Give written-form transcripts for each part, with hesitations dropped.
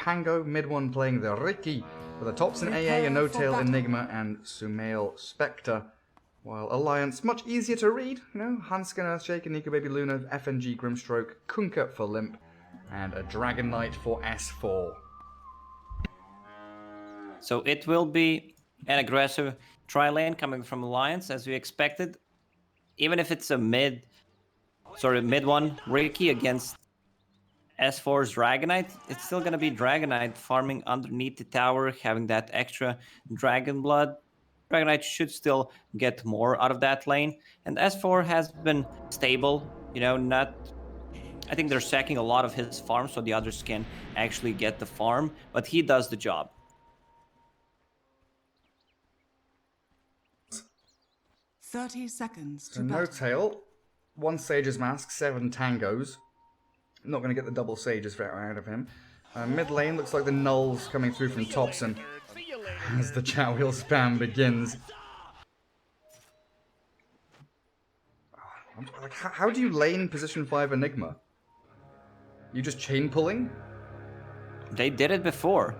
Pango, mid one playing the Ricky, with a Topson AA, a No-Tail Enigma, and Sumail Spectre. While Alliance, much easier to read, you know, Hanskin, Earthshaker, Nico Baby Luna, FNG Grimstroke, Kunkka for Limp, and a Dragon Knight for S4. So it will be an aggressive tri-lane coming from Alliance, as we expected. Even if it's a mid one Ricky against S4's Dragonite, it's still going to be Dragonite farming underneath the tower, having that extra Dragon Blood. Dragonite should still get more out of that lane. And S4 has been stable, you know, I think they're sacking a lot of his farm so the others can actually get the farm, but he does the job. 30 seconds to No-Tail, 1 Sage's Mask, 7 Tangos. Not going to get the double Sages out of him. Mid lane looks like the Nulls coming through from Topson as the chat wheel spam begins. Like, how do you lane position 5 Enigma? You just chain pulling? They did it before.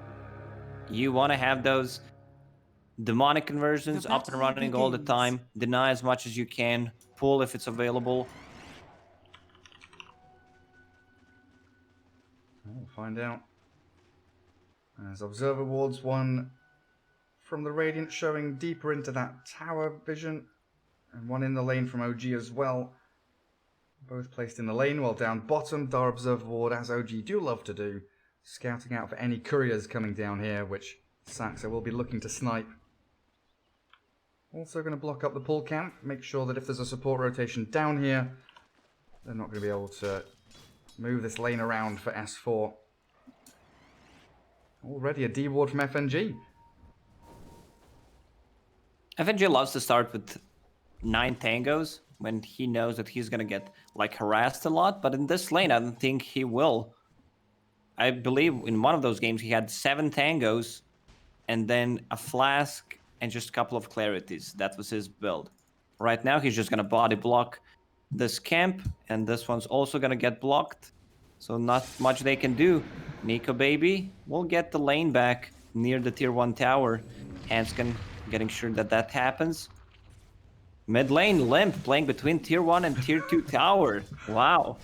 You want to have those demonic conversions up and running all the time. Deny as much as you can. Pull if it's available. We'll find out. As Observer Wards 1 from the Radiant showing deeper into that tower vision. And 1 in the lane from OG as well. Both placed in the lane, while down bottom, Dar Observer Ward, as OG do love to do. Scouting out for any couriers coming down here, which Saxa will be looking to snipe. Also going to block up the pull camp, make sure that if there's a support rotation down here, they're not going to be able to move this lane around for S4. Already a D ward from FNG. FNG loves to start with 9 tangos when he knows that he's going to get like harassed a lot, but in this lane I don't think he will. I believe in one of those games he had 7 tangos and then a flask and just a couple of clarities. That was his build. Right now he's just going to body block this camp, and this one's also going to get blocked. So not much they can do. Nico Baby will get the lane back near the tier 1 tower. Hanskin getting sure that that happens. Mid lane, Limp playing between tier 1 and tier 2 tower. Wow.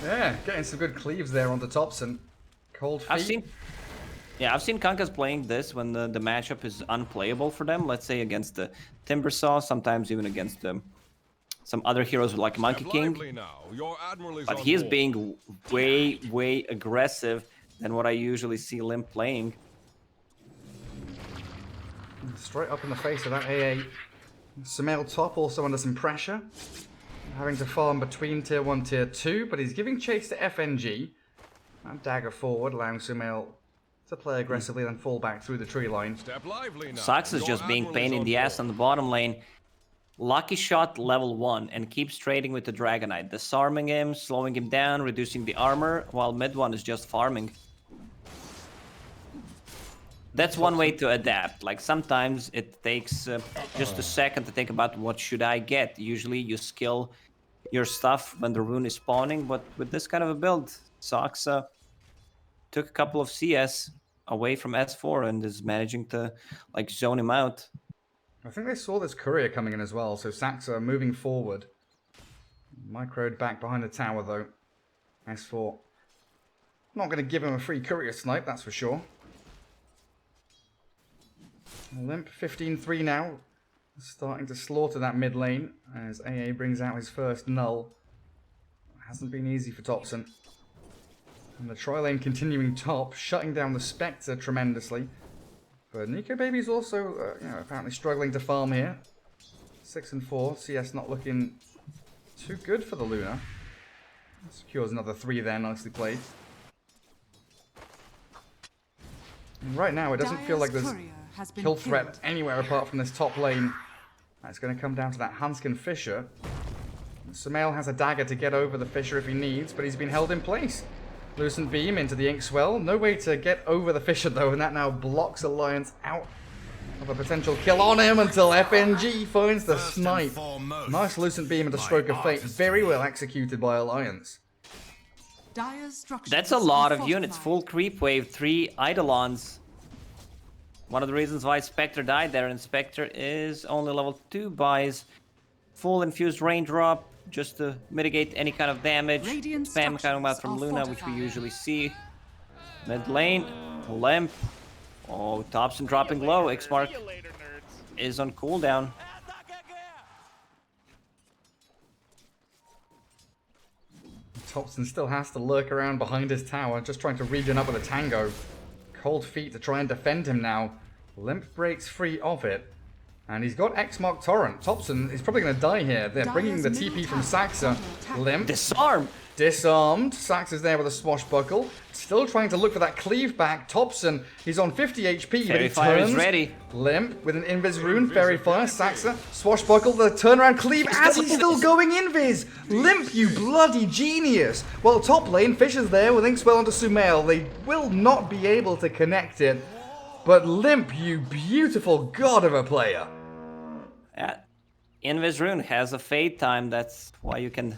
Yeah, getting some good cleaves there on the Topson. Cold feet. I've seen Kunkkas playing this when the matchup is unplayable for them. Let's say against the Timbersaw, sometimes even against some other heroes like Monkey King. But he's being way aggressive than what I usually see Limp playing. Straight up in the face of that AA. Sumail top also under some pressure. Having to farm between tier 1 tier 2, but he's giving chase to FNG. And dagger forward, allowing Sumail to play aggressively, then fall back through the tree line. Sax is just being pain in the ass on the bottom lane. Lucky shot level 1 and keeps trading with the Dragonite. Disarming him, slowing him down, reducing the armor, while mid one is just farming. That's one way to adapt. Like sometimes it takes just a second to think about what should I get. Usually you skill your stuff when the rune is spawning, but with this kind of a build, Sax took a couple of CS away from S4 and is managing to like zone him out. I think they saw this courier coming in as well, so Saxa moving forward. Microed back behind the tower though. S4 not going to give him a free courier snipe, that's for sure. Limp 15-3 now. Starting to slaughter that mid lane as AA brings out his first null. Hasn't been easy for Topson. And the tri-lane continuing top, shutting down the Spectre tremendously. But Nico Baby's also apparently struggling to farm here. 6 and 4, CS not looking too good for the Luna. Secures another 3 there, nicely played. And right now it doesn't feel like there's kill threat anywhere apart from this top lane. It's going to come down to that Hanskin Fissure. Sumail has a dagger to get over the Fissure if he needs, but he's been held in place. Lucent Beam into the Inkswell. No way to get over the Fissure though, and that now blocks Alliance out of a potential kill on him until FNG finds the snipe. Nice Lucent Beam and a Stroke of Fate. Very well executed by Alliance. Dire's structures That's a lot are of units. fortified. Full creep wave, 3 Eidolons. One of the reasons why Spectre died there, and Spectre is only level 2, buys full infused raindrop just to mitigate any kind of damage. Radiant Spam coming out structures from are Luna, which we fortified. usually see. Mid lane, Limp. Oh, Thompson dropping low. Xmark is on cooldown. Thompson still has to lurk around behind his tower, just trying to regen up with a tango. Cold feet to try and defend him now. Limp breaks free of it. And he's got X-Mark Torrent. Thompson is probably going to die here. They're bringing the TP from Saxa. Limp. Disarm! Disarmed. Saxa's there with a swashbuckle. Still trying to look for that cleave back. Thompson, he's on 50 HP, but Fairy he Fire turns. is ready. Limp with an Invis rune. Fairy Fire. Saxa. Swashbuckle. The turnaround cleave as he's still going Invis. Limp, you bloody genius. Well, top lane, Fisher's there with Inkswell onto Sumail. They will not be able to connect it. But Limp, you beautiful god of a player. Invis Rune has a fade time. That's why you can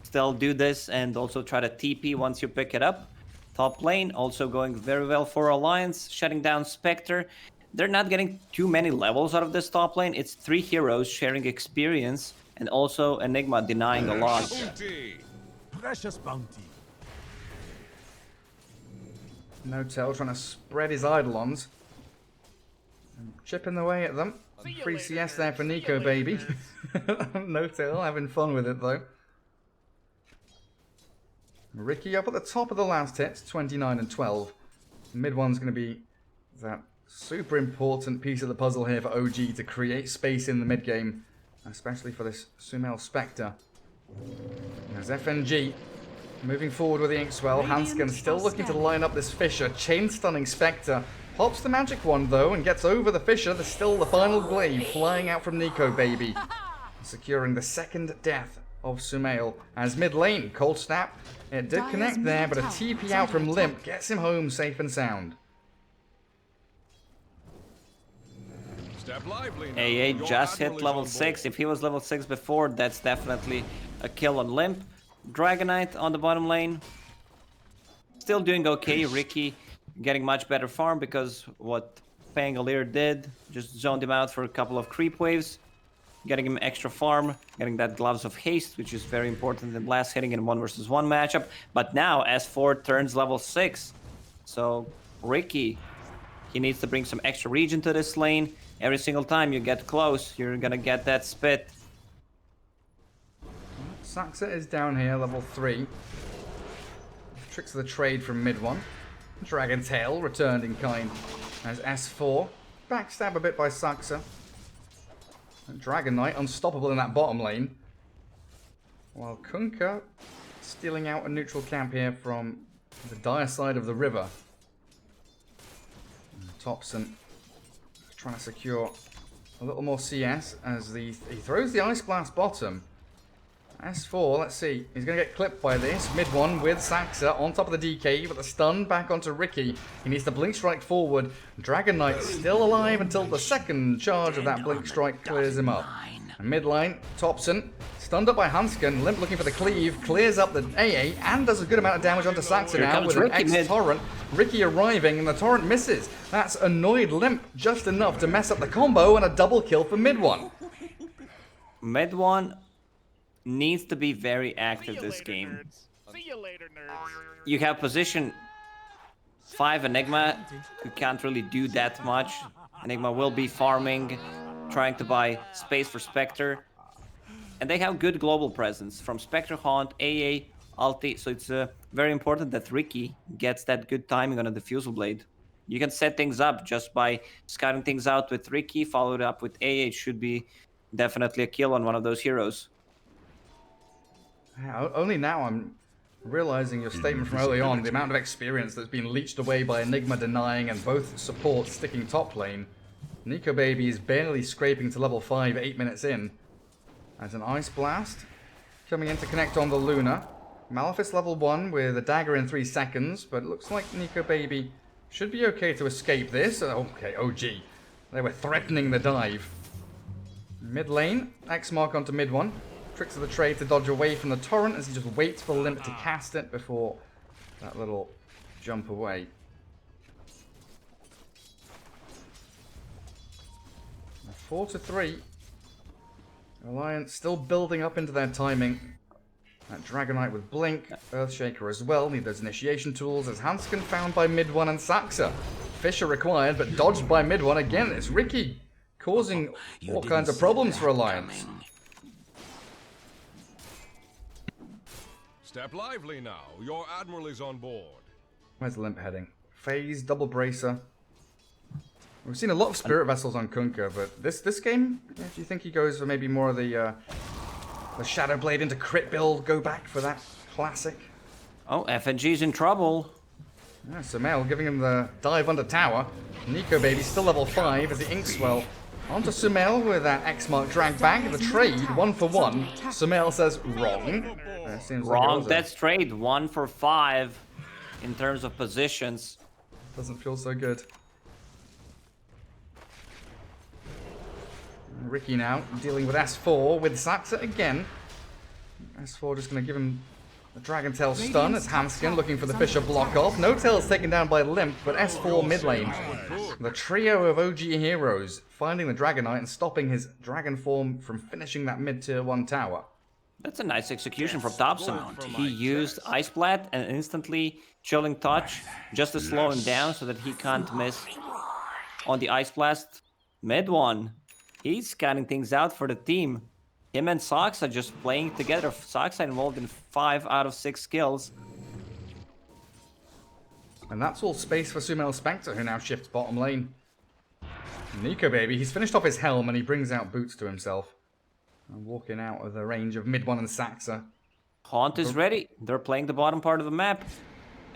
still do this and also try to TP once you pick it up. Top lane also going very well for Alliance, shutting down Spectre. They're not getting too many levels out of this top lane. It's 3 heroes sharing experience and also Enigma denying a lot. Precious bounty. No-Tail trying to spread his Eidolons. And chipping away at them. Free CS there for Nico, baby. No-Tail having fun with it, though. Ricky up at the top of the last hits, 29 and 12. Mid one's going to be that super important piece of the puzzle here for OG to create space in the mid game, especially for this Sumail Spectre. There's FNG moving forward with the Inkswell. Hanskin still looking to line up this Fisher. Chain stunning Spectre. Pops the magic one though and gets over the Fisher. There's still the final glaive flying out from Nico, baby. Securing the second death of Sumail. As mid lane, cold snap. It did connect there, but a TP out from Limp gets him home safe and sound. Step lively now. AA Your just hit admiral is level on 6. board. If he was level 6 before, that's definitely a kill on Limp. Dragonite on the bottom lane. Still doing okay. Ricky getting much better farm because what Pangolier did, just zoned him out for a couple of creep waves. Getting him extra farm, getting that Gloves of Haste, which is very important in blast hitting in 1 versus 1 matchup. But now S4 turns level 6. So Ricky, he needs to bring some extra regen to this lane. Every single time you get close, you're gonna get that spit. Saxa is down here, level 3. Tricks of the trade from mid one. Dragon Tail returned in kind as S4. Backstab a bit by Saxa. Dragon Knight unstoppable in that bottom lane. While Kunkka stealing out a neutral camp here from the dire side of the river. Thompson trying to secure a little more CS as he throws the Ice Blast bottom. S4, let's see, he's going to get clipped by this. Mid one with Saxa on top of the DK, but the stun back onto Ricky. He needs to Blink Strike forward. Dragon Knight still alive until the second charge of that Blink Strike clears him up. And mid line, Thompson, stunned up by Hanskin. Limp looking for the cleave, clears up the AA, and does a good amount of damage onto Saxa now with an X-Torrent. Ricky arriving, and the Torrent misses. That's annoyed Limp just enough to mess up the combo, and a double kill for mid one. Mid one needs to be very active this game. See you later, nerds. You have position 5 Enigma, who can't really do that much. Enigma will be farming, trying to buy space for Spectre. And they have good global presence from Spectre Haunt, AA, Ulti, so it's very important that Ricky gets that good timing on a Diffusal Blade. You can set things up just by scouting things out with Ricky, followed up with AA. It should be definitely a kill on one of those heroes. Only now I'm realizing your statement from early on, the amount of experience that's been leached away by Enigma denying and both supports sticking top lane. Nico Baby is barely scraping to level 5 8 minutes in. As an Ice Blast coming in to connect on the Luna. Malefice level 1 with a dagger in 3 seconds, but it looks like Nico Baby should be okay to escape this. Okay, OG. They were threatening the dive. Mid lane, X mark onto mid one. Tricks of the trade to dodge away from the torrent as he just waits for Limp to cast it before that little jump away. Now 4-3. Alliance still building up into their timing. That Dragonite with Blink, Earthshaker as well, need those initiation tools as Hanskin found by mid one and Saxa. Fisher required, but dodged by mid one again. It's Ricky, causing all kinds of problems for Alliance. Step lively now. Your admiral is on board. Where's Limp heading? Phase, double bracer. We've seen a lot of Spirit Vessels on Kunkka, but this game, do you think he goes for maybe more of the Shadow Blade into crit build, go back for that classic? Oh, FNG's in trouble. Yeah, Sumail giving him the dive under tower. Nico Baby still level 5 as the Inkswell onto Sumail with that X-Mark drag back. The trade, 1-for-1. Sumail says wrong. Seems Wrong, like that's trade. 1 for 5 in terms of positions. Doesn't feel so good. Ricky now dealing with S4 with Saxa again. S4 just going to give him a Dragon Tail stun as Hanskin looking for the Fisher block off. No Tail's taken down by Limp, but S4 mid lane. The trio of OG heroes finding the Dragonite and stopping his Dragon form from finishing that mid-tier 1 tower. That's a nice execution from Thompson. He used Ice Blast and instantly Chilling Touch just to slow him down so that he can't miss on the Ice Blast mid one. He's counting things out for the team. Him and Sox are just playing together. Sox are involved in 5 out of 6 kills. And that's all space for Sumail Spectre, who now shifts bottom lane. Nico Baby, he's finished off his helm and he brings out boots to himself. And walking out of the range of mid one and Saxa. Haunt is ready. They're playing the bottom part of the map.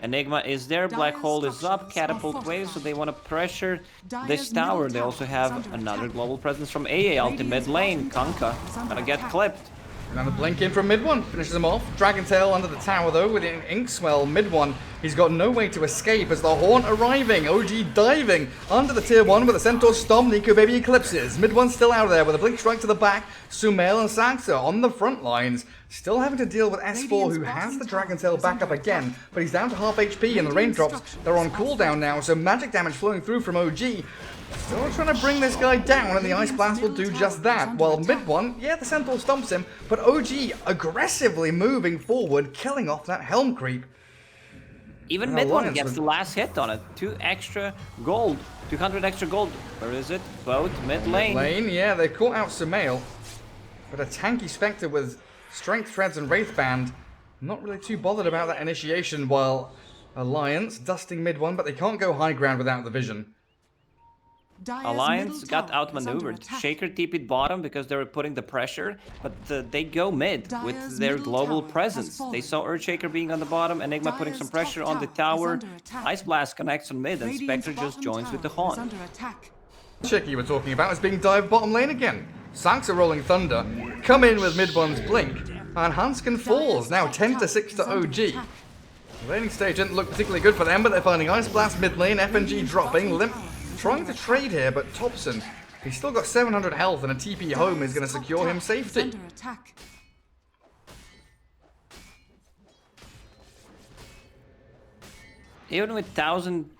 Enigma is there, Black Hole is up, Catapult waves, so they want to pressure this tower. They also have another global presence from AA out in mid lane. Kunkka gonna get clipped. And the blink in from mid one finishes him off. Dragon Tail under the tower though with an Inkswell mid one. He's got no way to escape as the Haunt arriving. OG diving under the tier 1 with a Centaur Stomp. Nico Baby eclipses. Mid one still out there with a blink strike to the back. Sumail and Saxa on the front lines. Still having to deal with S4 who has the Dragon Tail back up again. But he's down to half HP and the raindrops, they're on cooldown now. So magic damage flowing through from OG. Still trying to bring this guy down, and the Ice Blast will do just that. While mid one, yeah, the Centaur stomps him, but OG aggressively moving forward, killing off that Helm creep. Even mid one gets the last hit on it. 2 extra gold, 200 extra gold. Where is it? Both mid lane. Lane, yeah, they caught out Sumail, but a tanky Spectre with Strength Threads and Wraithband, not really too bothered about that initiation. While Alliance dusting mid one, but they can't go high ground without the vision. Alliance got outmaneuvered. Shaker TP'd bottom because they were putting the pressure, but they go mid with their global presence. They saw Earthshaker being on the bottom, Enigma putting some pressure on the tower. Ice Blast connects on mid, and Spectre just joins with the Haunt. Chick you were talking about is being dived bottom lane again. Saxa rolling Thunder, come in with mid one's blink, and Hanskin falls, now 10-6 to OG. The laning stage didn't look particularly good for them, but they're finding Ice Blast mid lane, FNG dropping, Limp trying to trade here, but Thompson, he's still got 700 health and a TP home is going to secure him safety. Even with 1,000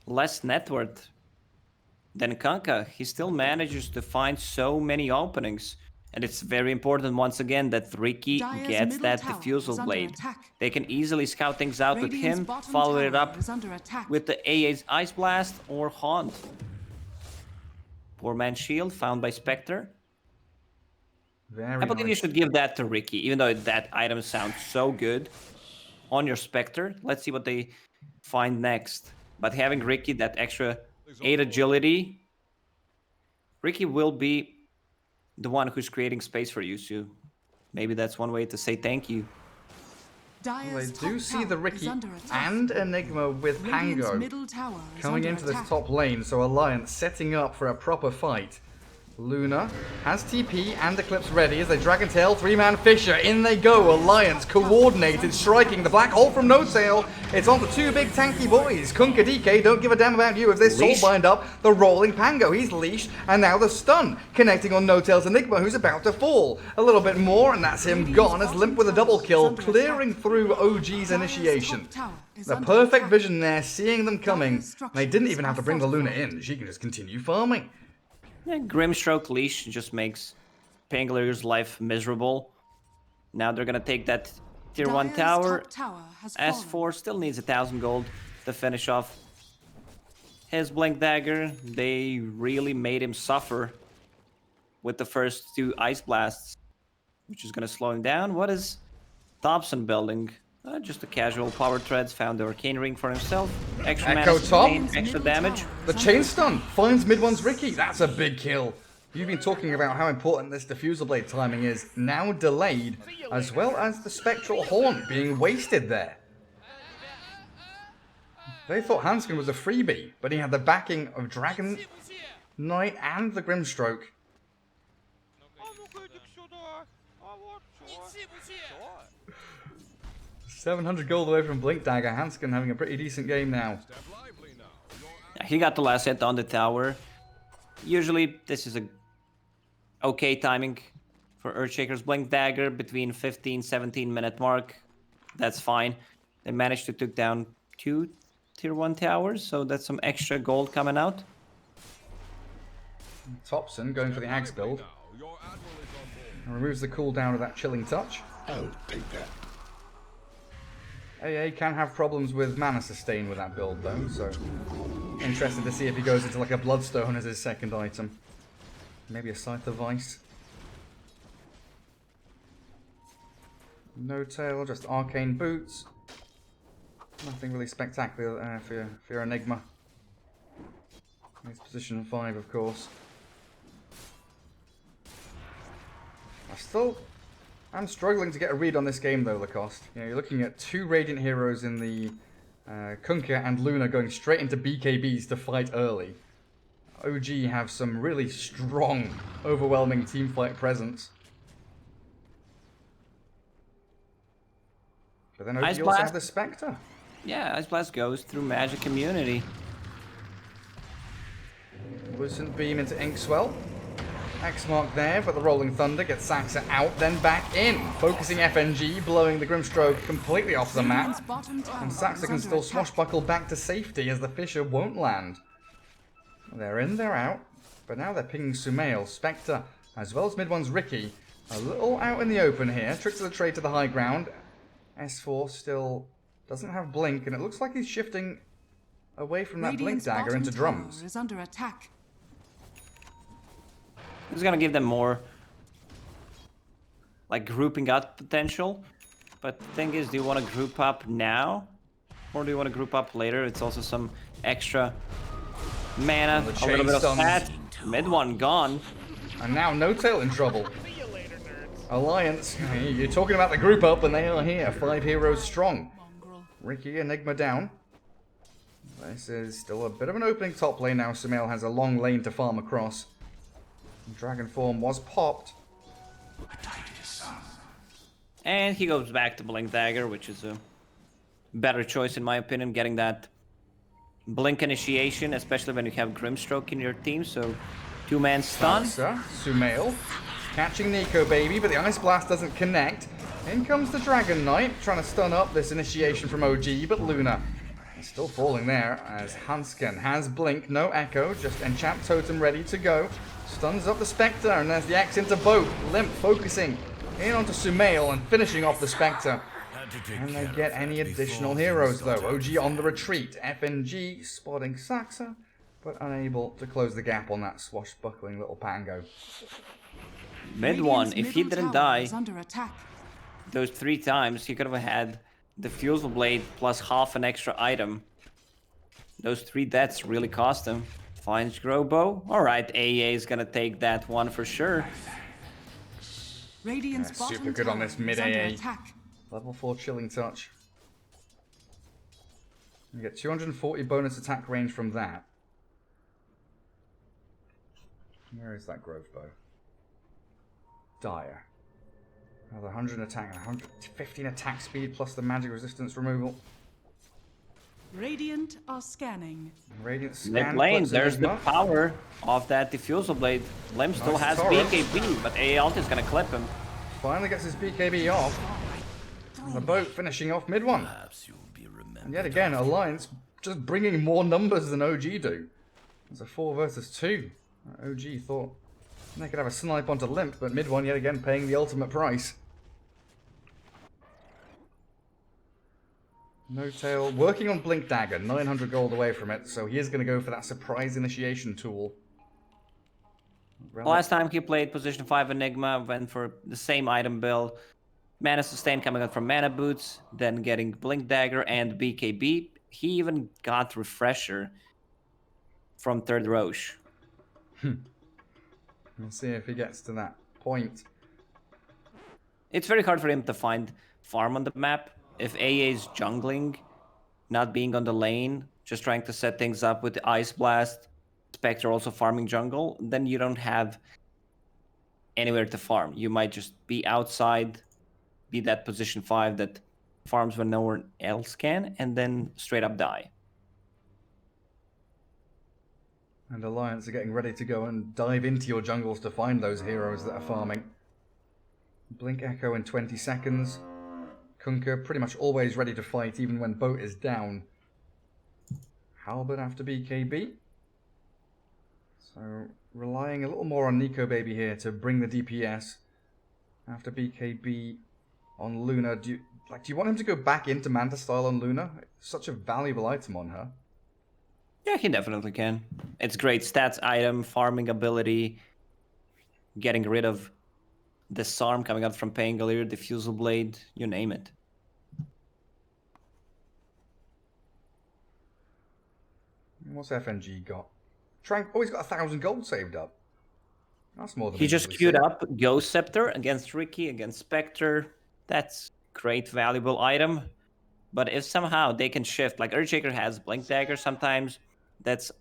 less net worth than Kunkka, he still manages to find so many openings. And it's very important once again that Ricky gets that Diffusal Blade. They can easily scout things out with him, follow it up with the AA's Ice Blast or Haunt. Poor man's shield found by Spectre. I believe you should give that to Ricky, even though that item sounds so good on your Spectre. Let's see what they find next. But having Ricky, that extra 8 agility, Ricky will be the one who's creating space for you, so maybe that's one way to say thank you. Well, they do see the Ricky and Enigma with Pango coming into this top lane, so Alliance setting up for a proper fight. Luna has TP and Eclipse ready as they Dragon Tail, 3-man Fisher. In they go. Alliance coordinated, striking the black hole from No Tail. It's on the two big tanky boys. Kunkka DK don't give a damn about you if they soul bind up the rolling Pango. He's leashed, and now the stun connecting on No Tail's Enigma, who's about to fall. A little bit more, and that's him gone as Limp with a double kill, clearing through OG's initiation. The perfect vision there, seeing them coming. They didn't even have to bring the Luna in. She can just continue farming. Yeah, Grimstroke leash just makes Pangoliers' life miserable. Now they're gonna take that tier 1 tower. S4 still needs 1,000 gold to finish off his Blink Dagger. They really made him suffer with the first 2 Ice Blasts, which is gonna slow him down. What is Thompson building? Just a casual power treads, found the Arcane Ring for himself. Extra Echo mana top. sustain, extra damage. The chain stun finds mid one's Ricky. That's a big kill. You've been talking about how important this diffusal blade timing is, now delayed, as well as the spectral horn being wasted there. They thought Hanskin was a freebie, but he had the backing of Dragon Knight and the Grimstroke. 700 gold away from Blink Dagger. Hanskin having a pretty decent game now. Yeah, he got the last hit on the tower. Usually this is a okay timing for Earthshaker's Blink Dagger between 15-17 minute mark. That's fine. They managed to take down 2 tier 1 towers, so that's some extra gold coming out. Thompson going for the Axe build. And removes the cooldown of that Chilling Touch. I'll take that. AA can have problems with mana sustain with that build though, so interested to see if he goes into like a Bloodstone as his second item. Maybe a Scythe of Ice. No Tail, just Arcane Boots. Nothing really spectacular for your Enigma. It's position 5 of course. I'm struggling to get a read on this game though, Lacoste. You know, you're looking at 2 Radiant heroes in the Kunkka and Luna going straight into BKBs to fight early. OG have some really strong, overwhelming teamfight presence. But then OG Ice also Blast. have the Spectre. Yeah, Ice Blast goes through Magic Immunity. Lucent Beam into Inkswell. X mark there, but the Rolling Thunder gets Saxa out, then back in. Focusing FNG, blowing the Grimstroke completely off the map. And Saxa can still swashbuckle back to safety as the Fisher won't land. They're in, they're out. But now they're pinging Sumail, Spectre, as well as mid one's Ricky. A little out in the open here. Tricks of the trade to the high ground. S4 still doesn't have Blink, and it looks like he's shifting away from that Blink Dagger into drums. Is under attack. It's gonna give them more like grouping up potential. But the thing is, do you want to group up now? Or do you want to group up later? It's also some extra mana, a little bit of fat. Mid one gone. And now No Tail in trouble. See you later, nerds. Alliance, you're talking about the group up, and they are here. 5 heroes strong. Ricky, Enigma down. This is still a bit of an opening top lane now. Sumail has a long lane to farm across. Dragon form was popped. And he goes back to Blink Dagger, which is a better choice in my opinion, getting that Blink initiation, especially when you have Grimstroke in your team, so 2-man stun. Sumail catching Nico baby, but the Ice Blast doesn't connect. In comes the Dragon Knight, trying to stun up this initiation from OG, but Luna is still falling there as Hanskin has Blink, no Echo, just Enchant Totem ready to go. Stuns up the Spectre, and there's the X into both. Limp focusing in onto Sumail and finishing off the Spectre. And they get any additional heroes though. OG on the retreat. FNG spotting Saxa, but unable to close the gap on that swashbuckling little Pango. Mid one, if he didn't die Under attack. those 3 times, he could have had the Fusel Blade plus half an extra item. Those 3 deaths really cost him. Finds Grobo. Alright, AA is gonna take that one for sure. Radiant's Yeah, super bottom good on tower this mid is under AA. attack. Level 4 Chilling Touch. You get 240 bonus attack range from that. Where is that Grove Bow? Dire. Another 100 attack and 115 attack speed plus the magic resistance removal. Radiant are scanning. Radiant Mid scan lane, clips there's the Enigma. power of that diffusal blade. Lim still Nice has torrent. BKB, but AA ult is gonna clip him. Finally gets his BKB off. And the boat finishing off mid one. And yet again, Alliance just bringing more numbers than OG do. It's a 4 versus 2. OG thought they could have a snipe onto Limp, but mid one yet again paying the ultimate price. No Tail working on Blink Dagger, 900 gold away from it, so he is going to go for that surprise initiation tool. Last time he played position 5 Enigma, went for the same item build. Mana sustain coming out from Mana Boots, then getting Blink Dagger and BKB. He even got Refresher from third Roche. We'll see if he gets to that point. It's very hard for him to find farm on the map. If AA is jungling, not being on the lane, just trying to set things up with the Ice Blast, Spectre also farming jungle, then you don't have anywhere to farm. You might just be outside, be that position 5 that farms when no one else can, and then straight up die. And Alliance are getting ready to go and dive into your jungles to find those heroes that are farming. Blink Echo in 20 seconds. Kunkka pretty much always ready to fight even when boat is down. Halberd after BKB. So relying a little more on Nico Baby here to bring the DPS. After BKB on Luna. Do you want him to go back into Manta style on Luna? It's such a valuable item on her. Yeah, he definitely can. It's great stats item, farming ability, getting rid of Disarm coming out from Pangolier, Diffusal Blade, you name it. What's FNG got? Trank always got 1,000 gold saved up. That's more than He we just usually queued see. up Ghost Scepter against Ricky, against Spectre. That's great, valuable item. But if somehow they can shift, like Earthshaker has Blink Dagger sometimes, that's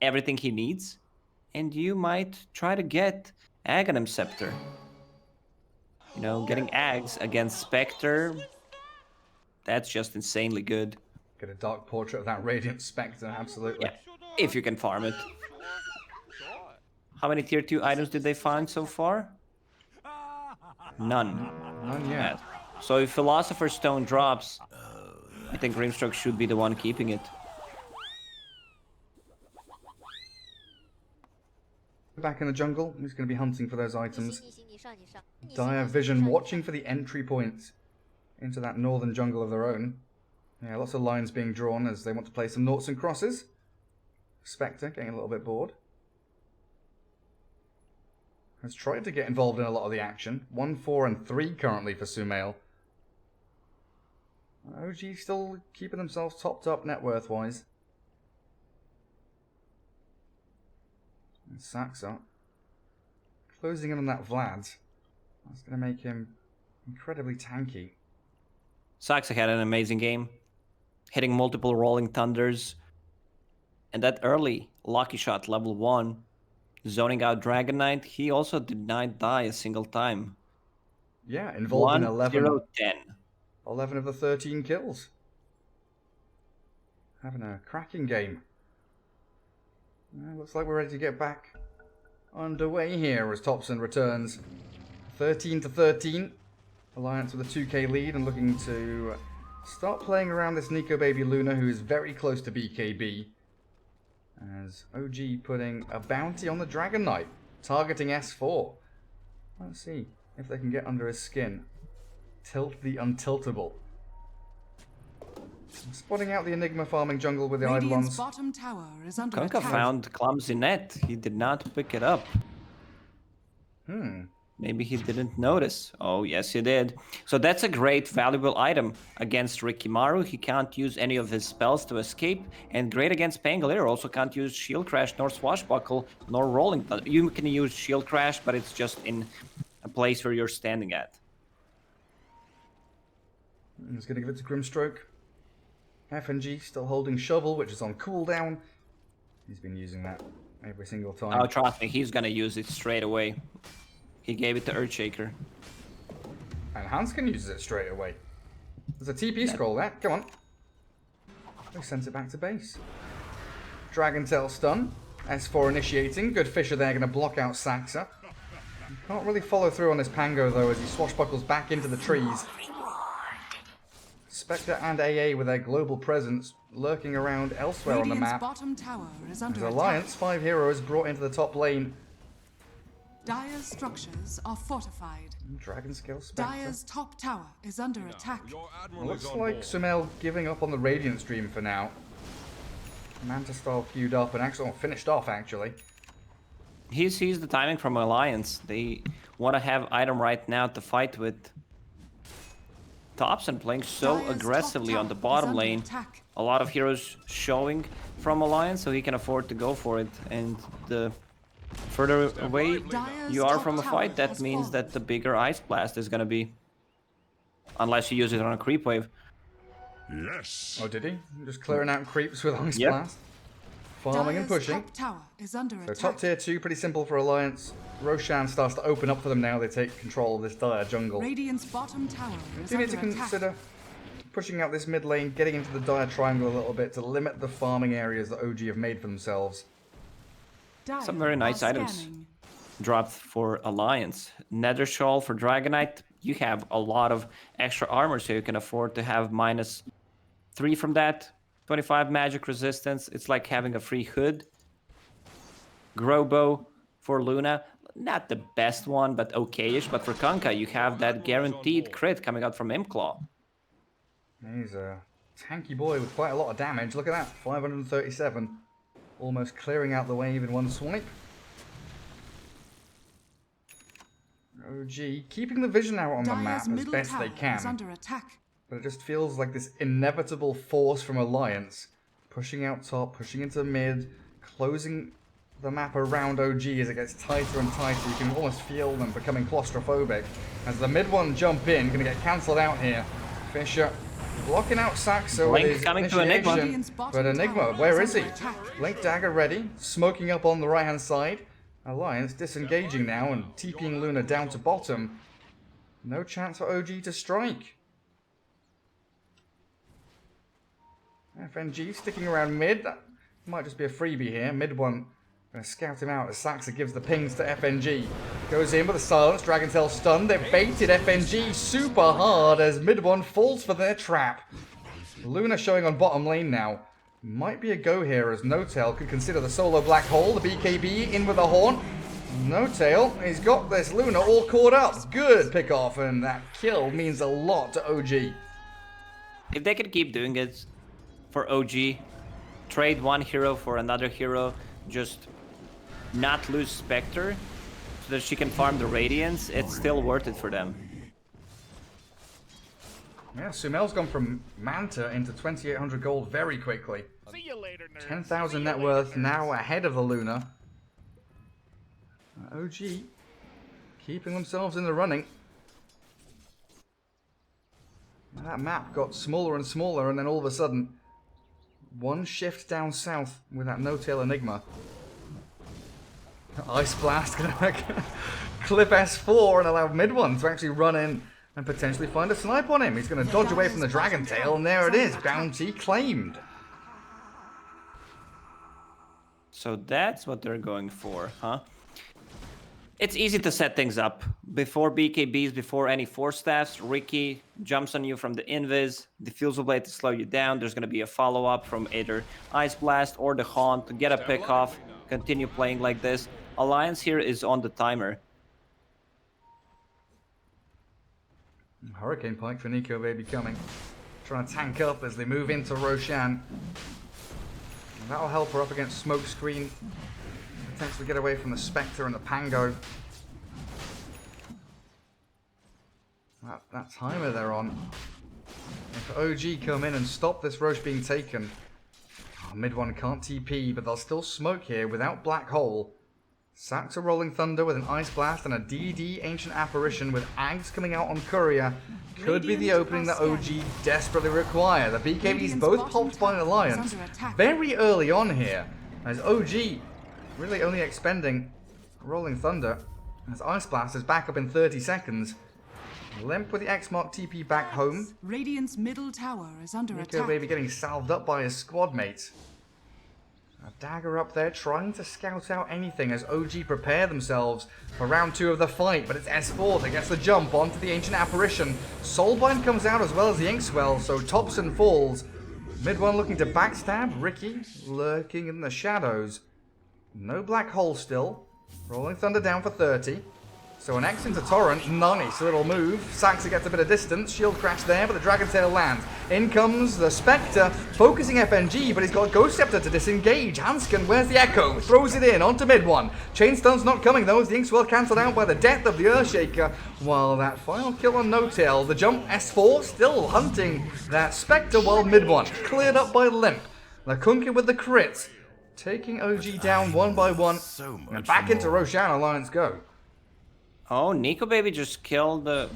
everything he needs. And you might try to get Aghanim Scepter. You know, getting Ags against Spectre, that's just insanely good. Get a dark portrait of that Radiant Spectre, absolutely. Yeah, if you can farm it. How many tier 2 items did they find so far? None. None yet. So if Philosopher's Stone drops, I think Grimstroke should be the one keeping it. Back in the jungle, he's going to be hunting for those items. Dire Vision watching for the entry points into that northern jungle of their own. Yeah, lots of lines being drawn as they want to play some noughts and crosses. Spectre getting a little bit bored. Has tried to get involved in a lot of the action. 1, 4, and 3 currently for Sumail. OG still keeping themselves topped up net worth wise. And Saxa closing in on that Vlad. That's going to make him incredibly tanky. Saxa had an amazing game, hitting multiple Rolling Thunders. And that early Lucky Shot level 1, zoning out Dragon Knight, he also did not die a single time. Yeah, involved in 11. 10. 11 of the 13 kills. Having a cracking game. Looks like we're ready to get back underway here as Topson returns. 13 to 13. Alliance with a 2k lead and looking to start playing around this Nico Baby Luna, who is very close to BKB. As OG putting a bounty on the Dragon Knight, targeting S4. Let's see if they can get under his skin. Tilt the untiltable. Spotting out the Enigma farming jungle with the Radiant's Eidolons. bottom tower is under Kunkka attack. found Clumsy Net. He did not pick it up. Maybe he didn't notice. Oh, yes, he did. So that's a great, valuable item against Rikimaru. He can't use any of his spells to escape. And great against Pangolier. Also can't use Shield Crash, nor Swashbuckle, nor Rolling Thunder. You can use Shield Crash, but it's just in a place where you're standing at. He's going to give it to Grimstroke. FNG still holding Shovel, which is on cooldown. He's been using that every single time. Oh, trust me, he's gonna use it straight away. He gave it to Earthshaker. And Hanskin uses it straight away. There's a TP scroll there. Come on. He sends it back to base. Dragon Tail stun. S4 initiating. Good Fisher there, going to block out Saxa. Can't really follow through on this Pango though as he swashbuckles back into the trees. Spectre and AA with their global presence lurking around elsewhere on the Radiant's map. bottom tower is As under Alliance, attack. 5 heroes brought into the top lane. Dire's structures are fortified. Dragon Scale Spectre. Dire's top tower is under attack. Your It admiral looks is on like board. Sumail giving up on the Radiant stream for now. Manta style queued up and actually finished off actually. He sees the timing from Alliance. They want to have item right now to fight with Thompson playing so Dire's top aggressively on the tower is bottom under lane. attack. A lot of heroes showing from Alliance, so he can afford to go for it. And the further away Dire's you are top from a tower fight, that has means fallen. that the bigger Ice Blast is going to be. Unless you use it on a creep wave. Yes. Oh, did he? Just clearing out creeps with Ice Yep. Blast. Farming and Dire's pushing. top tower is under So attack. top tier 2, pretty simple for Alliance. Roshan starts to open up for them now. They take control of this dire jungle. Radiant's bottom tower is Do need under to attack. consider pushing out this mid lane, getting into the dire triangle a little bit to limit the farming areas that OG have made for themselves. Dire Some very nice are items. scanning. Dropped for Alliance. Nether Shawl for Dragonite. You have a lot of extra armor, so you can afford to have -3 from that. 25 magic resistance. It's like having a free hood. Growbow for Luna. Not the best one, but okayish. But for Kanka, you have that guaranteed crit coming out from Imclaw. He's a tanky boy with quite a lot of damage. Look at that, 537. Almost clearing out the wave in one swipe. OG keeping the vision out on the Dire's map as middle best tower they can. is under attack. But it just feels like this inevitable force from Alliance. Pushing out top, pushing into mid, closing the map around OG as it gets tighter and tighter. You can almost feel them becoming claustrophobic. As the mid one jump in, going to get cancelled out here. Fisher blocking out Saxo with Blink his coming to Enigma. initiation. Radiant's bottom But Enigma, tower where is is he? under attack. Blink Dagger ready, smoking up on the right hand side. Alliance disengaging now and TPing Luna down to bottom. No chance for OG to strike. FNG sticking around mid. That might just be a freebie here. Mid one going to scout him out as Saxa gives the pings to FNG. Goes in with a silence. Dragon Tail stun. They've baited FNG super hard as mid one falls for their trap. Luna showing on bottom lane now. Might be a go here as No Tail could consider the solo black hole. The BKB in with a horn. No Tail, he's got this Luna all caught up. Good pick off, and that kill means a lot to OG. If they can keep doing it for OG, trade one hero for another hero, just not lose Spectre, so that she can farm the Radiance, it's still worth it for them. Yeah, Sumail's gone from Manta into 2,800 gold very quickly. See you later, nerds. 10,000 See you net later, worth nerds. now ahead of the Luna. OG keeping themselves in the running. That map got smaller and smaller, and then all of a sudden, one shift down south with that No-Tail Enigma. Ice Blast gonna clip S4 and allow mid one to actually run in and potentially find a snipe on him. He's going to dodge away from the Dragon Tail, and there it is, bounty claimed. So that's what they're going for, huh? It's easy to set things up. Before BKBs, before any force staffs, Ricky jumps on you from the invis, diffusal blade to slow you down. There's going to be a follow-up from either Ice Blast or the Haunt to get a pick off, continue playing like this. Alliance here is on the timer. Hurricane Pike for Nico Baby coming. Trying to tank up as they move into Roshan. And that'll help her up against Smokescreen. Potentially get away from the Spectre and the Pango. That timer they're on. If OG come in and stop this Roche being taken. Mid one can't TP, but they'll still smoke here without Black Hole. Saxa Rolling Thunder with an Ice Blast and a DD Ancient Apparition with Ags coming out on Courier. Could be the opening that OG desperately require. The BKBs both pulped by an Alliance very early on here. As OG really only expending Rolling Thunder as Ice Blast is back up in 30 seconds. Limp with the X-Mark TP back home. Radiant's middle tower is under Nico attack. Baby getting salved up by his squad mates. A dagger up there trying to scout out anything as OG prepare themselves for round 2 of the fight, but it's S4 that gets the jump onto the Ancient Apparition. Soulbind comes out as well as the Inkswell, so Thompson falls. Mid one looking to backstab, Ricky lurking in the shadows. No black hole still. Rolling Thunder down for 30. So an X into Torrent, nice little move. Saxa gets a bit of distance, shield crash there, but the Dragon Tail lands. In comes the Spectre, focusing FNG, but he's got Ghost Scepter to disengage. Hanskin, where's the Echo? Throws it in, onto mid one. Chainstun's not coming though, as the Inkswell cancelled out by the death of the Earthshaker. While that final kill on No Tail, the jump S4 still hunting that Spectre while mid one. Cleared up by Limp. Lakunka with the crits, taking OG down one by one. And back into Roshan, Alliance go. Oh, Nico Baby just killed the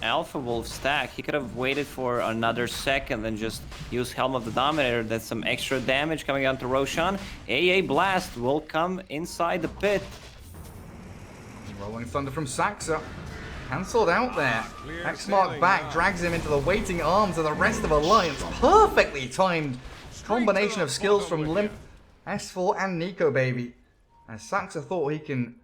Alpha Wolf stack. He could have waited for another second and just used Helm of the Dominator. That's some extra damage coming down to Roshan. AA Blast will come inside the pit. Rolling Thunder from Saxa. Cancelled out there. X-Mark back, drags him into the waiting arms of the rest of Alliance. Perfectly timed combination of skills from Limp, S4 and Nico Baby. As Saxa thought he can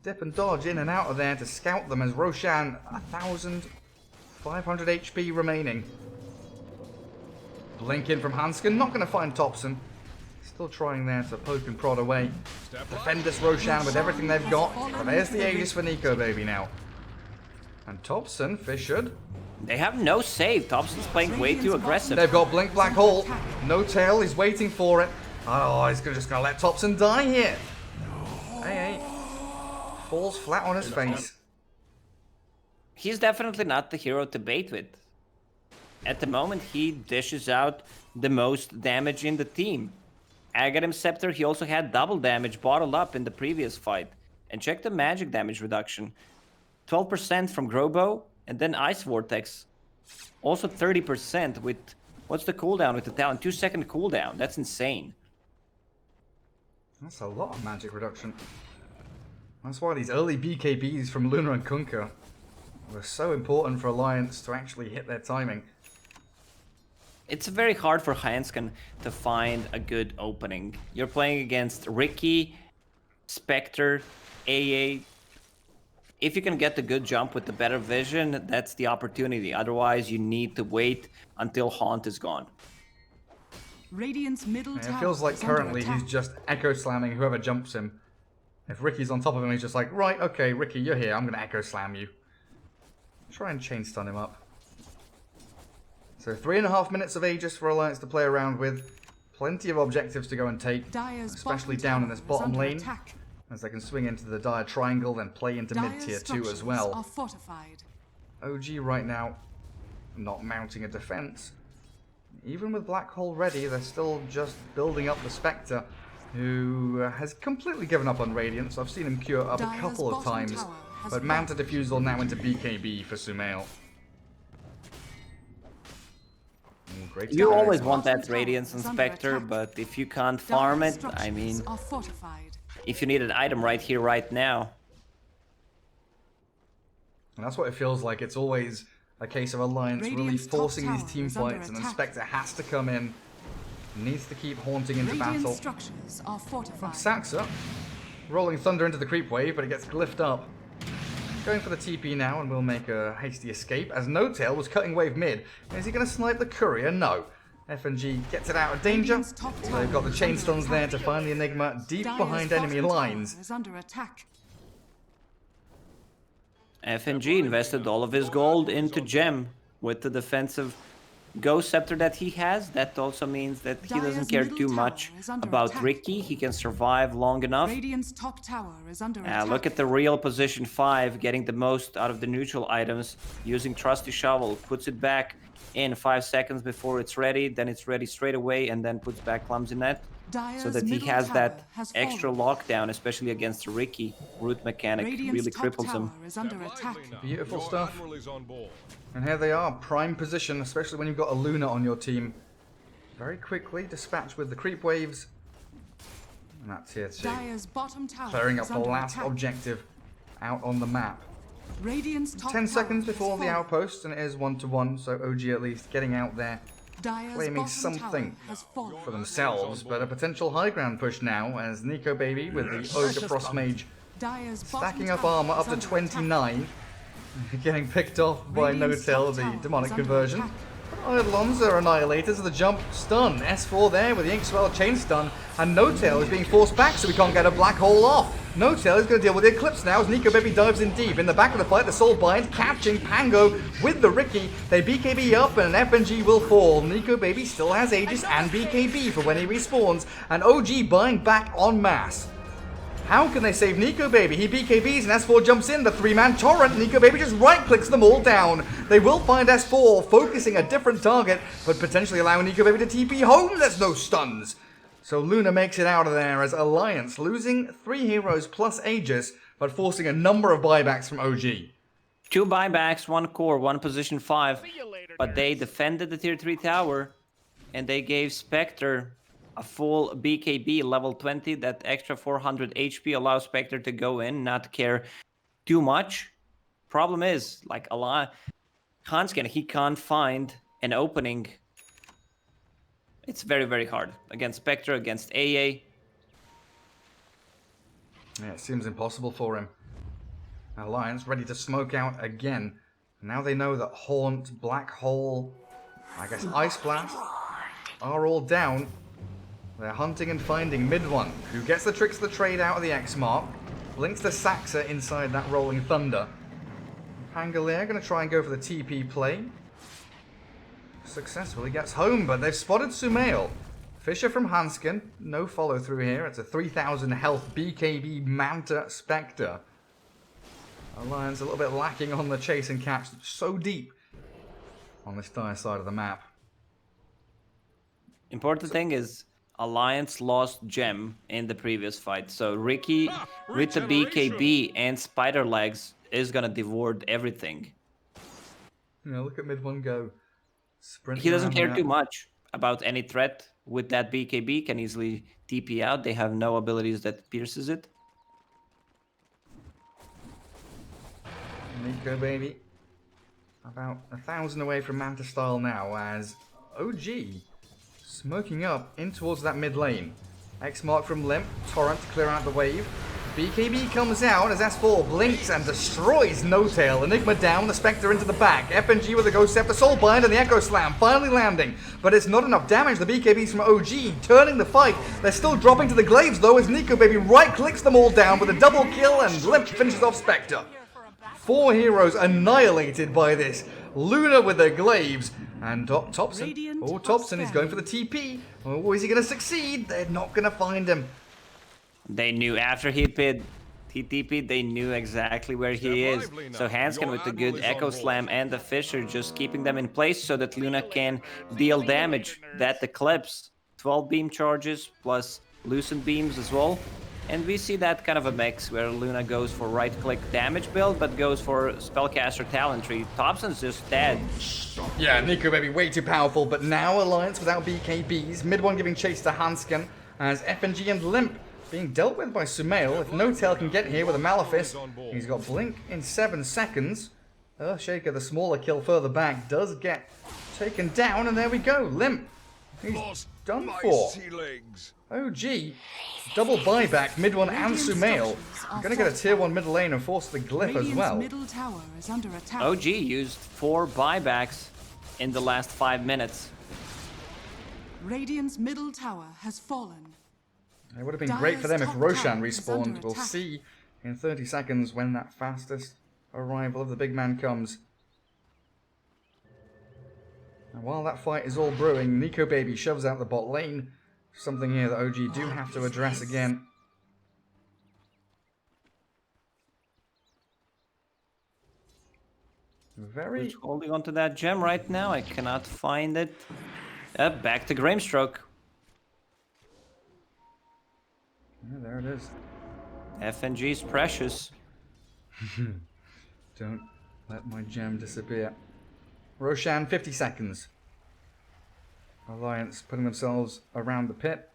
dip and dodge in and out of there to scout them as Roshan, 1,500 HP remaining. Blink in from Hanskin, not going to find Thompson. Still trying there to poke and prod away. Defend this Roshan with everything they've got. But there's the Aegis for Nico Baby now. And Thompson, fissured. They have no save. Thompson's playing way too aggressive. They've got Blink Black Hole. No Tail, he's waiting for it. Oh, he's just going to let Thompson die here. Hey. Falls flat on his face. He's definitely not the hero to bait with. At the moment, he dishes out the most damage in the team. Aghanim Scepter, he also had double damage bottled up in the previous fight. And check the magic damage reduction. 12% from Grobo, and then Ice Vortex. Also 30% with... What's the cooldown with the talent? 2-second cooldown. That's insane. That's a lot of magic reduction. That's why these early BKBs from Luna and Kunkka were so important for Alliance to actually hit their timing. It's very hard for Hanskin to find a good opening. You're playing against Ricky, Spectre, AA. If you can get the good jump with the better vision, that's the opportunity. Otherwise, you need to wait until Haunt is gone. Radiant's middle And tower it feels like is under currently attack. he's just echo slamming whoever jumps him. If Ricky's on top of him, he's just like, right, okay, Ricky, you're here. I'm going to echo slam you. Try and chain stun him up. So 3.5 minutes of Aegis for Alliance to play around with. Plenty of objectives to go and take, Dire's especially bottom down in tower this is bottom under lane. attack. As they can swing into the Dire Triangle, then play into Dire's mid-tier 2 as structures well. are fortified. OG right now not mounting a defense. Even with Black Hole ready, they're still just building up the Spectre, who has completely given up on Radiance. I've seen him cure up a Dire's couple of bottom times, tower has but mounted Diffusal now into BKB for Sumail. Great You to always go. want that Bottom tower Radiance is and under Spectre, attack. but if you can't farm it, Dire's I mean, structures are fortified. if you need an item right here, right now, And that's what it feels like. It's always a case of Alliance really Radiant's top forcing these tower team is under fights, and then attack. Spectre has to come in, needs to keep haunting into Radiant battle. structures are fortified. Saxa, rolling Thunder into the creep wave, but it gets glyphed up. Going for the TP now, and will make a hasty escape, as No Tail was cutting wave mid. Is he going to snipe the courier? No. FNG gets it out of danger. Radiant's top So tower they've got the is chain under stuns there attack. to find the Enigma deep Dire's behind enemy bottom tower lines. is under attack. FNG invested all of his gold into Gem with the defensive Ghost Scepter that he has. That also means that he doesn't Dire's care middle too tower much is under about attack. Ricky. He can survive long enough. Radiant's top tower is under attack. Look at the real position 5, getting the most out of the neutral items, using Trusty Shovel, puts it back in 5 seconds before it's ready, then it's ready straight away, and then puts back Clumsy Net, Dire's so that he middle has tower that has extra fallen. lockdown, especially against Ricky. Root mechanic Radiant's really top cripples tower him. is under Step attack. lively now. Beautiful Your stuff. Admiral is on board. And here they are, prime position, especially when you've got a Luna on your team. Very quickly dispatched with the creep waves. And that tier 2. Dire's bottom tower Clearing up is the under last attack. objective out on the map. Radiant's top 10 tower seconds has before the fallen. outpost, and it is 1-1, so OG at least getting out there Dire's claiming bottom something tower has fallen. for themselves, but a potential high ground push now as Nico Baby with the Ogre Frost Mage Dire's bottom stacking up tower armor is up to under 29, getting picked off by Radiant's No-Tail, top the tower demonic is under conversion. attack. Eidolons are annihilated to the jump stun. S4 there with the Inkswell chain stun, and No-Tail is being forced back so we can't get a black hole off. No-Tail is going to deal with the Eclipse now as Nico Baby dives in deep. In the back of the fight, the Soul Bind catching Pango with the Ricky. They BKB up and an FNG will fall. Nico Baby still has Aegis and BKB for when he respawns, and OG buying back en masse. How can they save Nico Baby? He BKBs and S4 jumps in, the 3-man torrent. Nico Baby just right-clicks them all down. They will find S4, focusing a different target, but potentially allowing Nico Baby to TP home. There's no stuns. So Luna makes it out of there as Alliance losing 3 heroes plus Aegis, but forcing a number of buybacks from OG. 2 buybacks, 1 core, 1 position 5. See you later, But they nerds. defended the tier 3 tower, and they gave Spectre a full BKB level 20. That extra 400 HP allows Spectre to go in, not care too much. Problem is, like Hansken, he can't find an opening. It's very, very hard against Spectre, against AA. Yeah, it seems impossible for him. Alliance ready to smoke out again. Now they know that Haunt, Black Hole, I guess Ice Blast are all down. They're hunting and finding mid one, who gets the tricks of the trade out of the X mark, blinks the Saxa inside that Rolling Thunder. Pangolier going to try and go for the TP play. Successfully gets home, but they've spotted Sumail. Fisher from Hansken, no follow through here. It's a 3000 health BKB Manta Spectre. Alliance a little bit lacking on the chase and catch, so deep on this dire side of the map. Important thing is, Alliance lost Gem in the previous fight, so Ricky with the BKB and Spider Legs is gonna devour everything. You know, look at mid one go. Sprinting He doesn't around care the too map. much about any threat with that BKB, can easily TP out. They have no abilities that pierces it. Nico Baby about 1,000 away from Manta Style now as OG smoking up in towards that mid lane. X mark from Limp, Torrent to clear out the wave. BKB comes out as S4 blinks and destroys No-Tail. Enigma down, the Spectre into the back. FNG with the Ghost Scepter, Soul Bind and the Echo Slam finally landing. But it's not enough damage. The BKBs from OG turning the fight. They're still dropping to the glaives though as Nico Baby right-clicks them all down with a double kill and Limp finishes off Spectre. 4 heroes annihilated by this. Luna with the glaives. And Thompson. Radiant Oh, Thompson is going for the TP. Oh, is he going to succeed? They're not going to find him. They knew after he TP'd, they knew exactly where he is. So Hansken with the good Echo Slam and the Fisher just keeping them in place so that Luna can deal damage. That Eclipse, 12 beam charges plus Lucent beams as well. And we see that kind of a mix where Luna goes for right-click damage build, but goes for Spellcaster Talent Tree. Thompson's just dead. Yeah, Nico Baby way too powerful, but now Alliance without BKBs. Mid one giving chase to Hansken as FNG and Limp being dealt with by Sumail. If No-Tail can get here with a Malefice, he's got Blink in 7 seconds. Earthshaker, the smaller kill further back, does get taken down, and there we go. Limp, he's done for. OG, double buyback, mid one and Sumail. Gonna get a tier 1 mid lane and force the glyph as Radiant's well. middle tower is under attack. OG used 4 buybacks in the last 5 minutes. Radiant's middle tower has fallen. It would have been great for them if Dire's top Roshan tower is respawned. under We'll attack. see in 30 seconds when that fastest arrival of the big man comes. And while that fight is all brewing, Nico Baby shoves out the bot lane. Something here that OG do have to address again. Very... Who's holding onto that gem right now? I cannot find it. Back to Grimstroke. Yeah, there it is. FNG's precious. Don't let my gem disappear. Roshan, 50 seconds. Alliance putting themselves around the pit.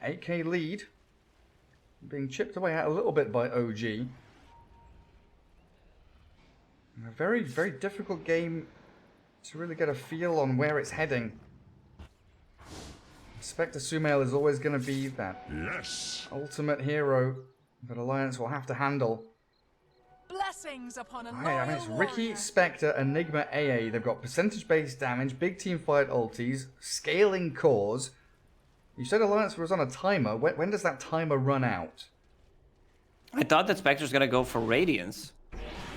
8k lead. Being chipped away at a little bit by OG. A very, very difficult game to really get a feel on where it's heading. Spectre Sumail is always going to be that ultimate hero that Alliance will have to handle. Blessings upon a Right, I mean, it's loyal Ricky, warrior. Spectre, Enigma, AA. They've got percentage-based damage, big team fight ultis, scaling cores. You said Alliance was on a timer. When does that timer run out? I thought that Spectre's gonna go for Radiance.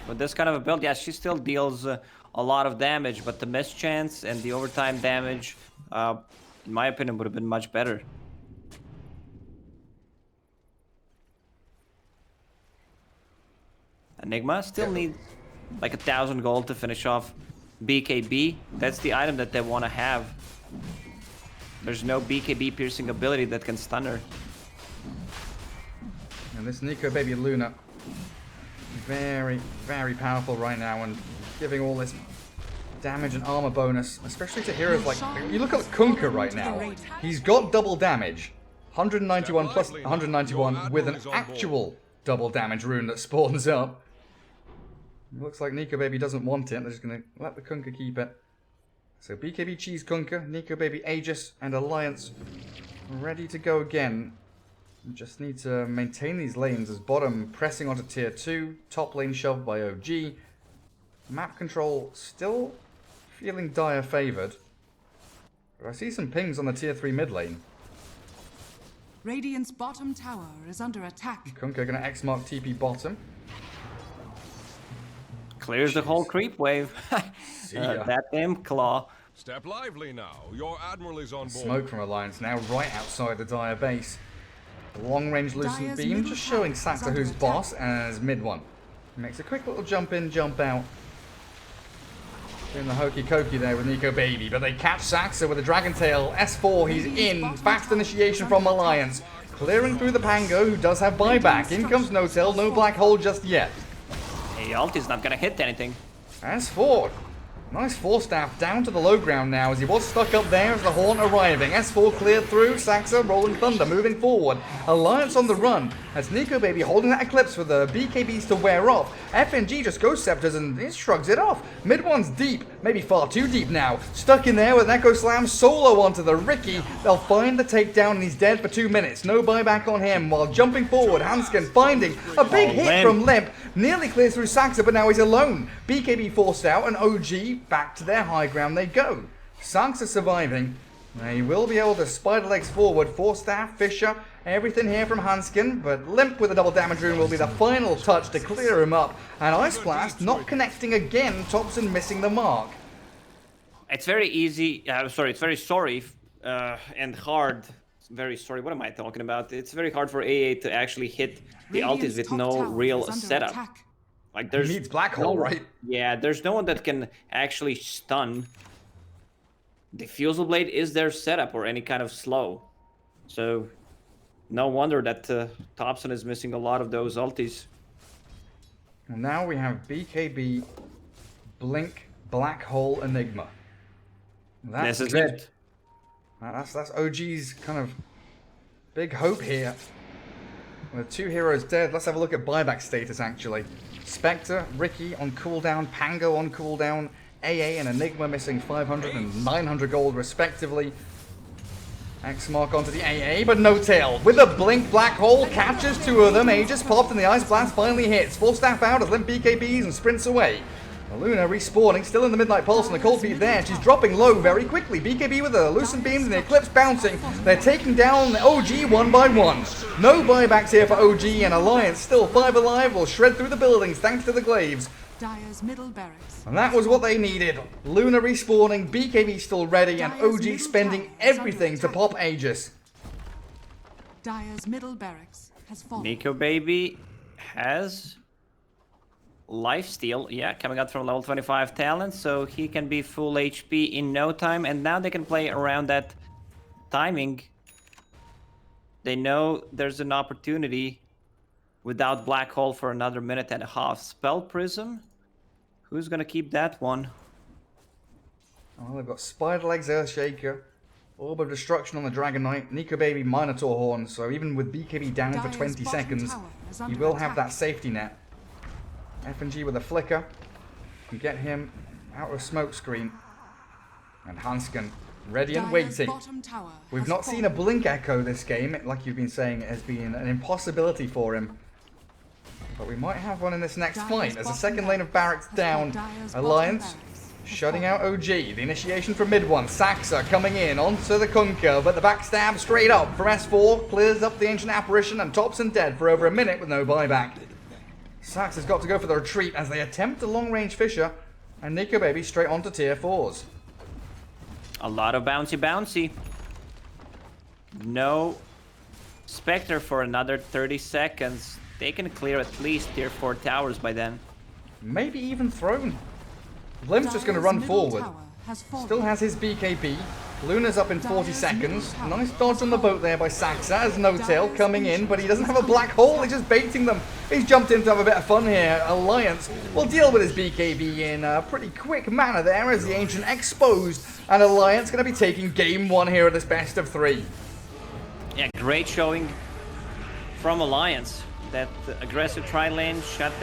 With this kind of a build, yeah, she still deals a lot of damage, but the mischance and the overtime damage, in my opinion, would have been much better. Enigma still needs like 1,000 gold to finish off BKB. That's the item that they want to have. There's no BKB piercing ability that can stun her. And this Nico Baby Luna, very, very powerful right now, and giving all this damage and armor bonus, especially to heroes like, you look at Kunkka right now. He's got double damage, 191 plus 191 with an actual double damage rune that spawns up. It looks like Nico Baby doesn't want it. They're just going to let the Kunkka keep it. So BKB Cheese Kunkka, Nico Baby Aegis, and Alliance ready to go again. We just need to maintain these lanes as bottom pressing onto tier 2, top lane shoved by OG. Map control still feeling Dire favoured. But I see some pings on the tier 3 mid lane. Radiant's bottom tower is under attack. Kunkka going to X-mark TP bottom. Clears the whole creep wave. ya. That imp claw. Step lively now. Your admiral is on board. Smoke from Alliance now right outside the Dire base. Long range Lucent Dire's Beam middle just showing tower is Saxa under who's attack. boss as mid one. Makes a quick little jump in, jump out. Doing the hokey cokey there with Nico Baby, but they catch Saxa with a Dragon Tail. S4, he's in. Fast initiation from Alliance. Clearing through the Pango, who does have buyback. In comes No Tail, no Black Hole just yet. Hey, ulti's not gonna hit anything. S4, nice Force Staff down to the low ground now as he was stuck up there as the Horn arriving. S4 cleared through, Saxa rolling Thunder moving forward. Alliance on the run as Nico Baby holding that Eclipse for the BKBs to wear off. FNG just Ghost Scepters and it shrugs it off. Mid one's deep, maybe far too deep now. Stuck in there with an Echo Slam solo onto the Ricky. They'll find the takedown and he's dead for 2 minutes. No buyback on him while jumping forward. Hanskin finding a big hit Limp. from Limp. Nearly clears through Saxa, but now he's alone. BKB forced out, and OG back to their high ground they go. Saxa surviving. He will be able to spider legs forward. Force Staff, Fisher, everything here from Hanskin, but Limp with a double damage rune will be the final touch to clear him up. And Ice Blast not connecting again, Thompson missing the mark. It's very easy. Sorry, it's very sorry and hard. Very sorry. What am I talking about? It's very hard for AA to actually hit the Radiant's ultis with top no tower real is under setup. attack. Like He there's needs Black Hole, no- right? Yeah, there's no one that can actually stun. Diffusal Blade is their setup or any kind of slow. So no wonder that Thompson is missing a lot of those ultis. Well, now we have BKB, Blink, Black Hole, Enigma. That's This is it. it. That's OG's kind of big hope here. With 2 heroes dead, let's have a look at buyback status actually. Spectre, Ricky on cooldown, Pango on cooldown, AA and Enigma missing 500 and 900 gold respectively. X mark onto the AA, but no tail. With a blink, Black Hole catches 2 of them. Aegis popped and the Ice Blast finally hits. Full staff out as Limp BKBs and sprints away. Luna respawning, still in the Midnight Pulse and the Cold Feet there. She's dropping low very quickly. BKB with the Lucent Beams and the Eclipse bouncing. They're taking down OG one by one. No buybacks here for OG and Alliance still 5 alive will shred through the buildings thanks to the Glaives. Dire's middle barracks. And that was what they needed. Luna respawning, BKB still ready, and OG spending everything to pop Aegis. Dire's middle barracks has fallen. Nico Baby has lifesteal, yeah, coming out from level 25 talent, so he can be full HP in no time, and now they can play around that timing. They know there's an opportunity without Black Hole for another minute and a half. Spell Prism, who's gonna keep that one? Oh, they've got Spider Legs, Earthshaker, Orb of Destruction on the Dragon Knight. Nico Baby Minotaur Horn. So even with BKB down for Dire's 20 bottom seconds, tower is he under will have attack. that safety net. FNG with a flicker can get him out of smoke screen. And Hansken ready and Dire's waiting. bottom tower We've has not seen a fallen. blink echo this game, like you've been saying. It has been an impossibility for him. But we might have one in this next Dire's fight. As the bottom second lane of barracks barracks has down, fallen. Dire's Alliance bottom barracks has shutting out fallen. OG. The initiation from mid one. Saxa coming in onto the Kunker, but the backstab straight up from S4 clears up the Ancient Apparition, and Topson dead for over a minute with no buyback. Sax has got to go for the retreat as they attempt a long-range Fisher, and Nico Baby straight onto tier 4s. A lot of bouncy. No Spectre for another 30 seconds. They can clear at least tier 4 towers by then. Maybe even Throne. Blim's just going to Dire's run middle forward. tower has fallen. Still has his BKB. Luna's up in 40 Dire's seconds. middle tower Nice dodge on the boat there by Saxa as No-Tail Dire's coming in, ancient but he doesn't have a is black under hole. He's just baiting them. He's jumped in to have a bit of fun here. Alliance will deal with his BKB in a pretty quick manner there as the Ancient exposed. And Alliance going to be taking game 1 here at this best of 3. Yeah, great showing from Alliance. That aggressive tri-lane shut down